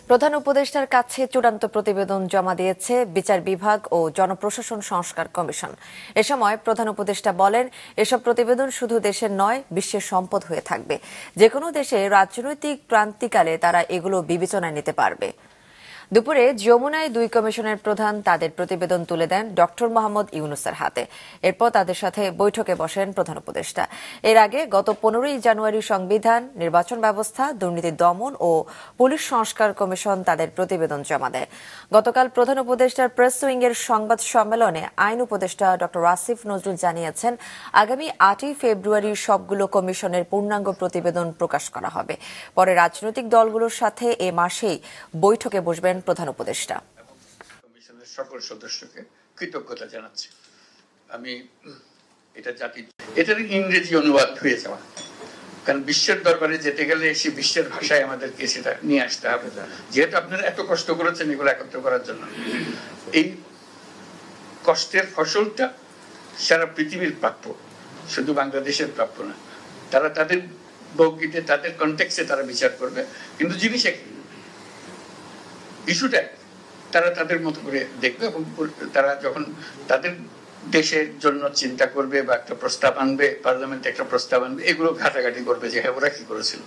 প্রধান উপদেষ্টার কাছে চূড়ান্ত প্রতিবেদন জমা দিয়েছে বিচার বিভাগ ও জনপ্রশাসন সংস্কার কমিশন। এ সময় প্রধান উপদেষ্টা বলেন, এসব প্রতিবেদন শুধু দেশের নয়, বিশ্বের সম্পদ হয়ে থাকবে। যে কোনো দেশে রাজনৈতিক ক্রান্তিকালে তারা এগুলো বিবেচনায় নিতে পারবে। দুপুরে যমুনায় দুই কমিশনের প্রধান তাদের প্রতিবেদন তুলে দেন ডক্টর মোহাম্মদ ইউনূসের হাতে। এরপর তাদের সাথে বৈঠকে বসেন প্রধান উপদেষ্টা। এর আগে গত 15ই জানুয়ারি সংবিধান, নির্বাচন ব্যবস্থা, দুর্নীতি দমন ও পুলিশ সংস্কার কমিশন তাদের প্রতিবেদন জমা দেয়। গতকাল প্রধান উপদেষ্টার প্রেস উইংয়ের সংবাদ সম্মেলনে আইন উপদেষ্টা ডক্টর আসিফ নজরুল জানিয়েছেন, আগামী 8ই ফেব্রুয়ারি সবগুলো কমিশনের পূর্ণাঙ্গ প্রতিবেদন প্রকাশ করা হবে। পরে রাজনৈতিক দলগুলোর সাথে এ মাসেই বৈঠকে বসবেন প্রধান উপদেষ্টা। কমিশনের সকল সদস্যকে কৃতজ্ঞতা জানাচ্ছি। আমি এটার ইংরেজি অনুবাদ হয়ে যাওয়া, কারণ বিশ্বের দরবারে যেতে গেলে সে বিশ্বের ভাষায় আমাদেরকে সেটা নিয়ে আসতে হবে। যেহেতু আপনারা এত কষ্ট করেছেন এগুলো একত্র করার জন্য, এই কষ্টের ফসলটা সারা পৃথিবীর প্রাপ্য, শুধু বাংলাদেশের প্রাপ্য না। তারা তাদের বৌগিতে, তাদের কনটেক্সে তারা বিচার করবে, কিন্তু জিনিস একই, ইস্যুটা তারা তাদের মতো করে দেখবে। এবং তারা যখন তাদের দেশের জন্য চিন্তা করবে বা একটা প্রস্তাব আনবে, পার্লামেন্টে একটা প্রস্তাব আনবে, এগুলো ঘাটাঘাটি করবে যে হ্যাঁ ওরা কি করেছিল।